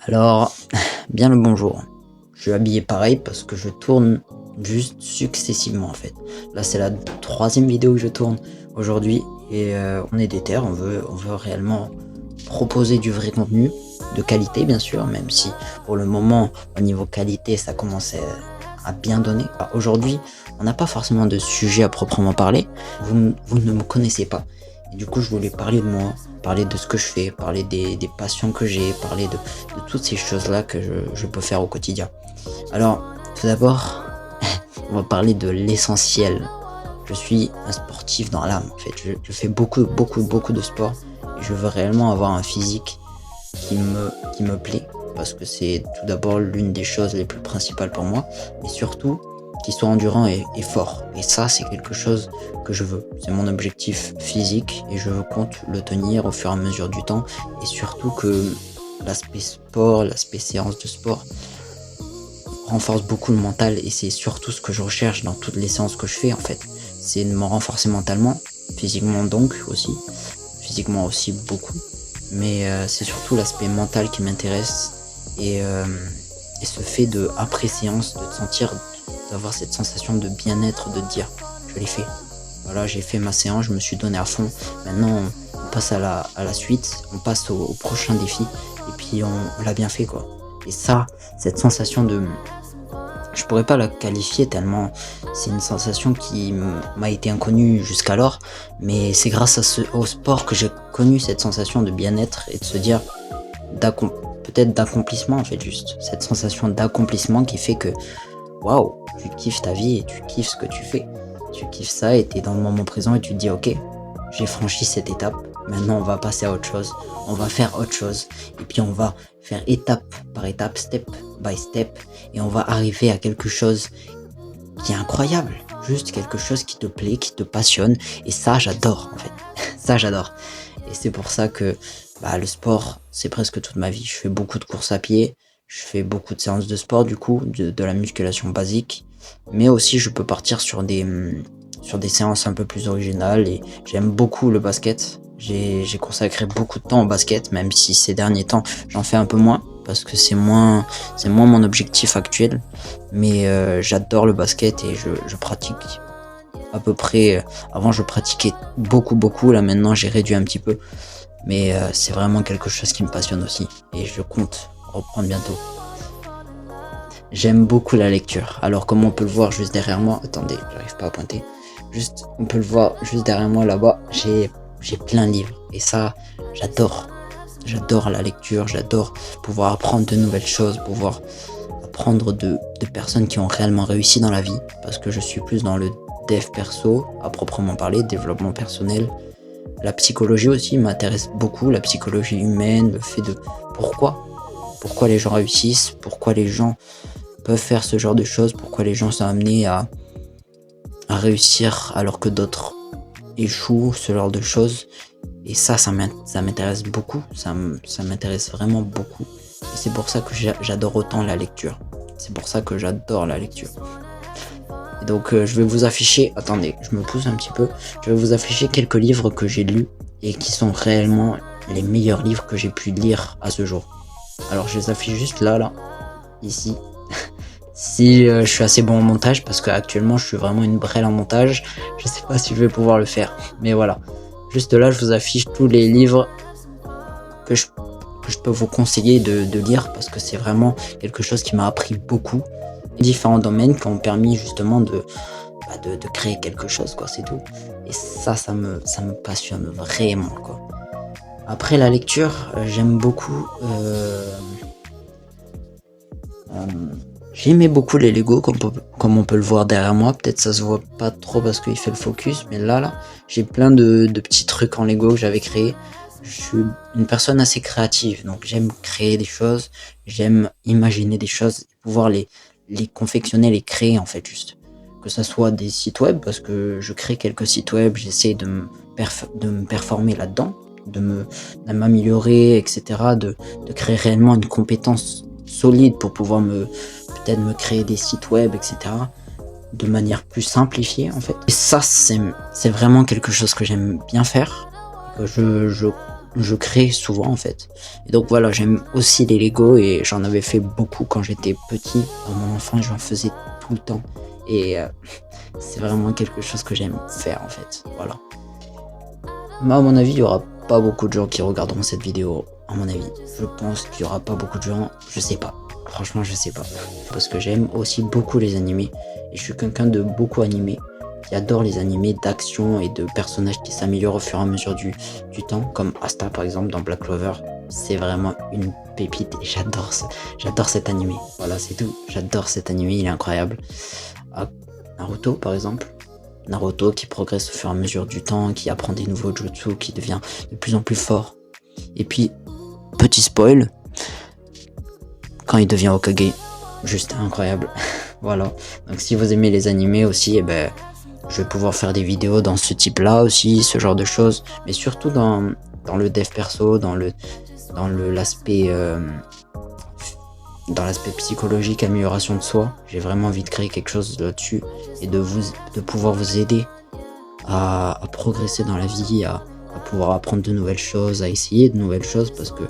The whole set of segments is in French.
Alors, bien le bonjour. Je suis habillé pareil parce que je tourne juste successivement en fait. Là c'est la troisième vidéo que je tourne aujourd'hui et on est déter, on veut réellement proposer du vrai contenu, de qualité bien sûr, même si pour le moment au niveau qualité ça commence à bien donner. Aujourd'hui on n'a pas forcément de sujet à proprement parler, vous ne me connaissez pas. Et du coup je voulais parler de moi, parler de ce que je fais, parler des passions que j'ai, parler de toutes ces choses-là que je peux faire au quotidien. Alors, tout d'abord, on va parler de l'essentiel. Je suis un sportif dans l'âme, en fait. Je fais beaucoup de sport. Et je veux réellement avoir un physique qui me plaît. Parce que c'est tout d'abord l'une des choses les plus principales pour moi. Mais surtout, qu'il soit endurant et fort. Et ça, c'est quelque chose que je veux. C'est mon objectif physique et je compte le tenir au fur et à mesure du temps. Et surtout que l'aspect sport, l'aspect séance de sport renforce beaucoup le mental et c'est surtout ce que je recherche dans toutes les séances que je fais en fait. C'est de me renforcer mentalement, physiquement donc aussi, physiquement aussi beaucoup. Mais c'est surtout l'aspect mental qui m'intéresse et ce fait de après séance de te sentir, d'avoir cette sensation de bien-être, de te dire je l'ai fait. Voilà, j'ai fait ma séance, je me suis donné à fond. Maintenant on passe à la suite, on passe au prochain défi et puis on l'a bien fait quoi. Et ça, cette sensation de, je pourrais pas la qualifier tellement c'est une sensation qui m'a été inconnue jusqu'alors, mais c'est grâce au sport que j'ai connu cette sensation de bien-être et de se dire peut-être d'accomplissement en fait, juste cette sensation d'accomplissement qui fait que waouh, tu kiffes ta vie et tu kiffes ce que tu fais, tu kiffes ça et t'es dans le moment présent et tu te dis ok, j'ai franchi cette étape, maintenant on va passer à autre chose, on va faire autre chose et puis on va faire étape par étape, step by step et on va arriver à quelque chose qui est incroyable, juste quelque chose qui te plaît, qui te passionne et ça j'adore en fait, ça j'adore. Et c'est pour ça que le sport c'est presque toute ma vie. Je fais beaucoup de courses à pied, je fais beaucoup de séances de sport du coup, de la musculation basique, mais aussi je peux partir sur des séances un peu plus originales et j'aime beaucoup le basket. J'ai consacré beaucoup de temps au basket, même si ces derniers temps j'en fais un peu moins parce que c'est moins mon objectif actuel, mais j'adore le basket et je pratique à peu près. Avant je pratiquais beaucoup, là maintenant j'ai réduit un petit peu, mais c'est vraiment quelque chose qui me passionne aussi et je compte reprendre bientôt. J'aime beaucoup la lecture. Alors comme on peut le voir juste derrière moi, attendez, j'arrive pas à pointer. Juste, on peut le voir juste derrière moi là-bas, j'ai plein de livres et ça, j'adore. J'adore la lecture, j'adore pouvoir apprendre de nouvelles choses, pouvoir apprendre de personnes qui ont réellement réussi dans la vie, parce que je suis plus dans le dev perso, à proprement parler, développement personnel. La psychologie aussi m'intéresse beaucoup, la psychologie humaine, le fait de pourquoi les gens réussissent, pourquoi les gens peuvent faire ce genre de choses, pourquoi les gens sont amenés à réussir alors que d'autres échouent, ce genre de choses. Et ça m'intéresse beaucoup, ça m'intéresse vraiment beaucoup. Et c'est pour ça que j'adore autant la lecture. C'est pour ça que j'adore la lecture. Et donc je vais vous afficher, attendez, je me pousse un petit peu, je vais vous afficher quelques livres que j'ai lus et qui sont réellement les meilleurs livres que j'ai pu lire à ce jour. Alors je les affiche juste là, ici. Si je suis assez bon en montage, parce que actuellement je suis vraiment une brêle en montage, je sais pas si je vais pouvoir le faire, mais voilà. Juste là je vous affiche tous les livres que je peux vous conseiller de lire, parce que c'est vraiment quelque chose qui m'a appris beaucoup. Différents domaines qui ont permis justement de créer quelque chose, quoi, c'est tout. Et ça me passionne vraiment, quoi. Après la lecture, j'aime beaucoup j'aimais beaucoup les Lego, comme on peut le voir derrière moi. Peut-être ça se voit pas trop parce qu'il fait le focus, mais là, j'ai plein de petits trucs en Lego que j'avais créés. Je suis une personne assez créative, donc j'aime créer des choses, j'aime imaginer des choses, pouvoir les confectionner, les créer en fait juste. Que ça soit des sites web, parce que je crée quelques sites web, j'essaie de me performer là-dedans, de m'améliorer, etc. De créer réellement une compétence solide pour pouvoir peut-être me créer des sites web, etc. de manière plus simplifiée en fait. Et ça, c'est vraiment quelque chose que j'aime bien faire, que je crée souvent en fait. Et donc voilà, j'aime aussi les Lego et j'en avais fait beaucoup quand j'étais petit. Dans mon enfance, j'en faisais tout le temps. Et c'est vraiment quelque chose que j'aime faire en fait. Voilà. Mais à mon avis, il y aura pas beaucoup de gens qui regarderont cette vidéo. À mon avis, je pense qu'il y aura pas beaucoup de gens. Je sais pas. Franchement, je sais pas. Parce que j'aime aussi beaucoup les animés. Et je suis quelqu'un de beaucoup animé, qui adore les animés d'action et de personnages qui s'améliorent au fur et à mesure du temps, comme Asta par exemple dans Black Clover. C'est vraiment une pépite et j'adore cet animé. Voilà, c'est tout. J'adore cet animé, il est incroyable. Naruto par exemple. Naruto qui progresse au fur et à mesure du temps, qui apprend des nouveaux jutsu, qui devient de plus en plus fort. Et puis, petit spoil, quand il devient Hokage, juste incroyable. Voilà. Donc si vous aimez les animés aussi, je vais pouvoir faire des vidéos dans ce type-là aussi, ce genre de choses. Mais surtout dans le dev perso, dans l'aspect psychologique, amélioration de soi. J'ai vraiment envie de créer quelque chose là-dessus et de pouvoir vous aider à progresser dans la vie, à pouvoir apprendre de nouvelles choses, à essayer de nouvelles choses, parce que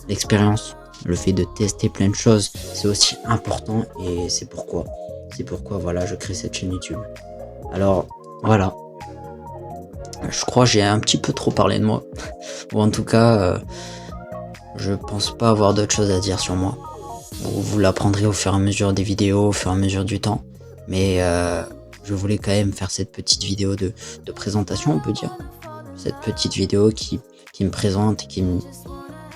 l'expérience, le fait de tester plein de choses, c'est aussi important et c'est pourquoi voilà, je crée cette chaîne YouTube. Alors voilà, je crois que j'ai un petit peu trop parlé de moi, ou en tout cas je pense pas avoir d'autres choses à dire sur moi. Vous l'apprendrez au fur et à mesure des vidéos, au fur et à mesure du temps, mais je voulais quand même faire cette petite vidéo de présentation, on peut dire, cette petite vidéo qui me présente et qui me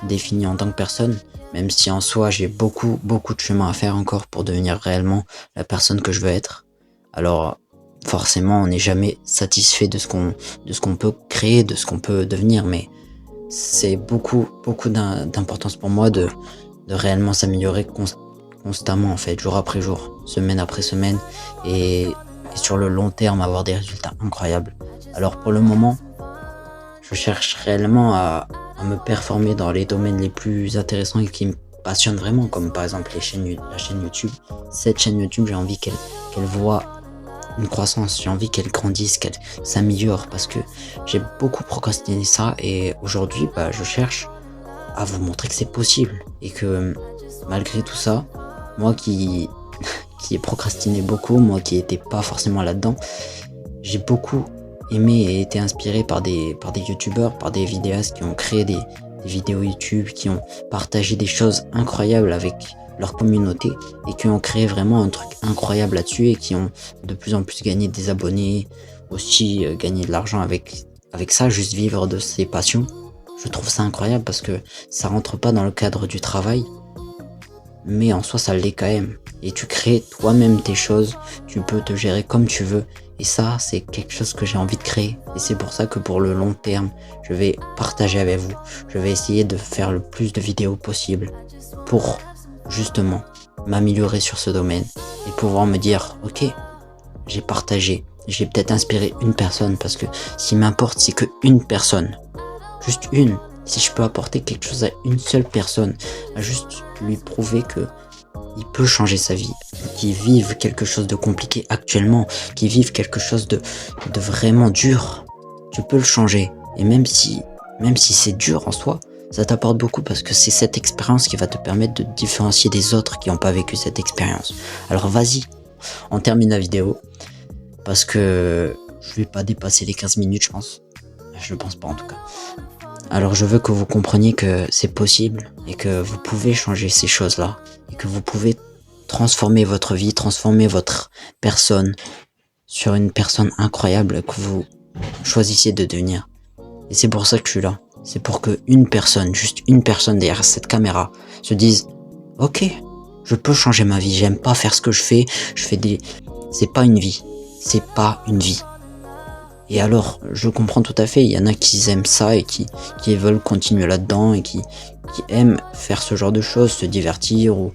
définit en tant que personne, même si en soi j'ai beaucoup de chemin à faire encore pour devenir réellement la personne que je veux être. Alors forcément on n'est jamais satisfait de ce qu'on peut créer, de ce qu'on peut devenir, mais c'est beaucoup d'importance pour moi de réellement s'améliorer constamment en fait, jour après jour, semaine après semaine, et sur le long terme avoir des résultats incroyables. Alors pour le moment, je cherche réellement à me performer dans les domaines les plus intéressants et qui me passionnent vraiment, comme par exemple la chaîne YouTube. Cette chaîne YouTube, j'ai envie qu'elle voit une croissance, j'ai envie qu'elle grandisse, qu'elle s'améliore, parce que j'ai beaucoup procrastiné ça, et aujourd'hui je cherche à vous montrer que c'est possible, et que malgré tout ça, moi qui ai procrastiné beaucoup, moi qui n'étais pas forcément là-dedans, j'ai beaucoup aimé et été inspiré par des youtubeurs, par des vidéastes qui ont créé des vidéos YouTube, qui ont partagé des choses incroyables avec leur communauté et qui ont créé vraiment un truc incroyable là-dessus, et qui ont de plus en plus gagné des abonnés, aussi gagné de l'argent avec ça, juste vivre de ses passions. Je trouve ça incroyable parce que ça rentre pas dans le cadre du travail, mais en soi ça l'est quand même. Et tu crées toi-même tes choses, tu peux te gérer comme tu veux, et ça c'est quelque chose que j'ai envie de créer. Et c'est pour ça que pour le long terme, je vais partager avec vous, je vais essayer de faire le plus de vidéos possible pour justement m'améliorer sur ce domaine et pouvoir me dire ok, j'ai partagé, j'ai peut-être inspiré une personne, parce que ce qui m'importe c'est que une personne, juste une, si je peux apporter quelque chose à une seule personne, à juste lui prouver que il peut changer sa vie, qu'il vive quelque chose de compliqué actuellement, qu'il vive quelque chose de vraiment dur, tu peux le changer. Et même si c'est dur en soi, ça t'apporte beaucoup, parce que c'est cette expérience qui va te permettre de te différencier des autres qui n'ont pas vécu cette expérience. Alors vas-y, on termine la vidéo, parce que je vais pas dépasser les 15 minutes, je pense. Je pense pas en tout cas. Alors je veux que vous compreniez que c'est possible, et que vous pouvez changer ces choses-là, et que vous pouvez transformer votre vie, transformer votre personne sur une personne incroyable que vous choisissez de devenir. Et c'est pour ça que je suis là. C'est pour que une personne, juste une personne derrière cette caméra, se dise ok, je peux changer ma vie, j'aime pas faire ce que je fais c'est pas une vie, c'est pas une vie. Et alors, je comprends tout à fait, il y en a qui aiment ça et qui veulent continuer là-dedans, et qui aiment faire ce genre de choses, se divertir, ou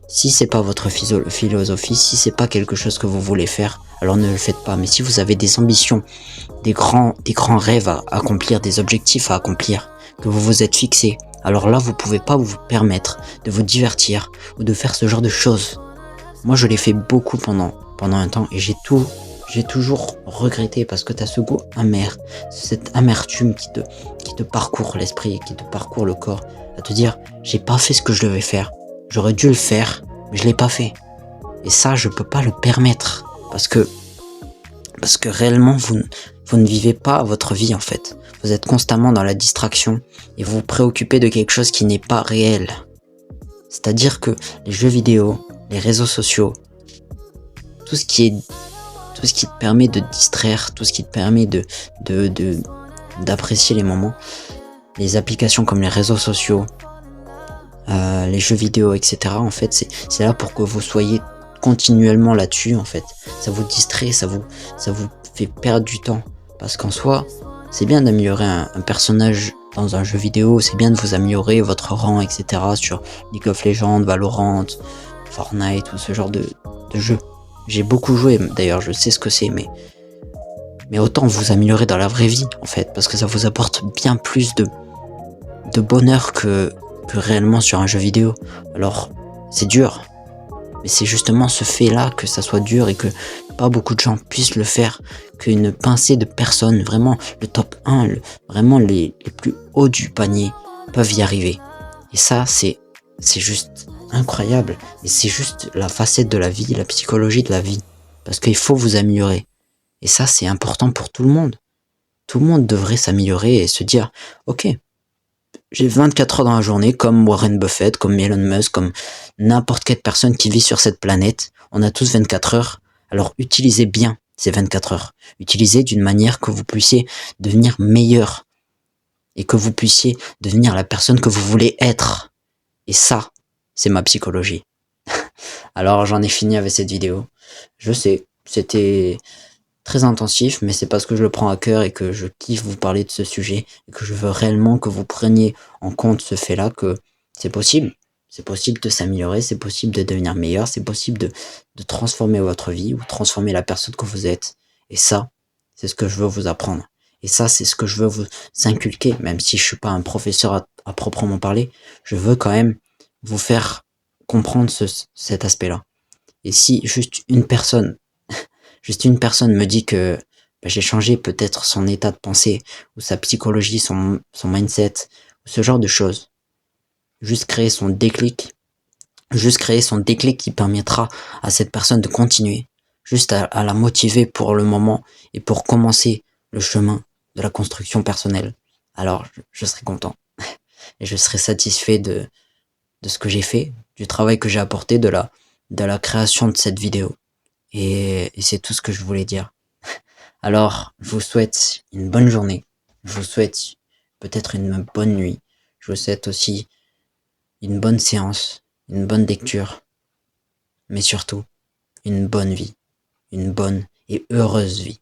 si c'est pas votre philosophie, si c'est pas quelque chose que vous voulez faire, alors ne le faites pas. Mais si vous avez des ambitions, des grands rêves à accomplir, des objectifs à accomplir, que vous vous êtes fixés, alors là vous pouvez pas vous permettre de vous divertir ou de faire ce genre de choses. Moi je l'ai fait beaucoup pendant un temps, et j'ai tout j'ai toujours regretté parce que tu as ce goût amer, cette amertume qui te parcourt l'esprit, qui te parcourt le corps, à te dire j'ai pas fait ce que je devais faire, j'aurais dû le faire, mais je l'ai pas fait. Et ça, je peux pas le permettre parce que réellement vous ne vivez pas votre vie en fait. Vous êtes constamment dans la distraction et vous vous préoccupez de quelque chose qui n'est pas réel. C'est-à-dire que les jeux vidéo, les réseaux sociaux, tout ce qui te permet de distraire, tout ce qui te permet d'apprécier les moments, les applications comme les réseaux sociaux, les jeux vidéo, etc. En fait, c'est là pour que vous soyez continuellement là-dessus. En fait, ça vous distrait, ça vous fait perdre du temps. Parce qu'en soi, c'est bien d'améliorer un personnage dans un jeu vidéo, c'est bien de vous améliorer votre rang, etc. sur League of Legends, Valorant, Fortnite ou ce genre de jeu. J'ai beaucoup joué, d'ailleurs, je sais ce que c'est, mais autant vous améliorer dans la vraie vie, en fait, parce que ça vous apporte bien plus de bonheur que réellement sur un jeu vidéo. Alors, c'est dur, mais c'est justement ce fait-là que ça soit dur et que pas beaucoup de gens puissent le faire, qu'une pincée de personnes, vraiment le top 1, vraiment les plus hauts du panier, peuvent y arriver. Et ça, c'est juste incroyable. Et c'est juste la facette de la vie, la psychologie de la vie. Parce qu'il faut vous améliorer. Et ça, c'est important pour tout le monde. Tout le monde devrait s'améliorer et se dire, ok, j'ai 24 heures dans la journée, comme Warren Buffett, comme Elon Musk, comme n'importe quelle personne qui vit sur cette planète. On a tous 24 heures. Alors utilisez bien ces 24 heures. Utilisez d'une manière que vous puissiez devenir meilleur. Et que vous puissiez devenir la personne que vous voulez être. Et ça, c'est ma psychologie. Alors j'en ai fini avec cette vidéo. Je sais, c'était très intensif, mais c'est parce que je le prends à cœur et que je kiffe vous parler de ce sujet et que je veux réellement que vous preniez en compte ce fait-là, que c'est possible. C'est possible de s'améliorer, c'est possible de devenir meilleur, c'est possible de transformer votre vie ou transformer la personne que vous êtes. Et ça, c'est ce que je veux vous apprendre. Et ça, c'est ce que je veux vous inculquer, même si je suis pas un professeur à proprement parler, je veux quand même vous faire comprendre cet aspect-là. Et si juste une personne me dit que j'ai changé peut-être son état de pensée, ou sa psychologie, son mindset, ou ce genre de choses, juste créer son déclic qui permettra à cette personne de continuer, juste à la motiver pour le moment et pour commencer le chemin de la construction personnelle, alors je serai content. Et je serai satisfait de ce que j'ai fait, du travail que j'ai apporté, de la création de cette vidéo. Et c'est tout ce que je voulais dire. Alors, je vous souhaite une bonne journée. Je vous souhaite peut-être une bonne nuit. Je vous souhaite aussi une bonne séance, une bonne lecture, mais surtout une bonne vie, une bonne et heureuse vie.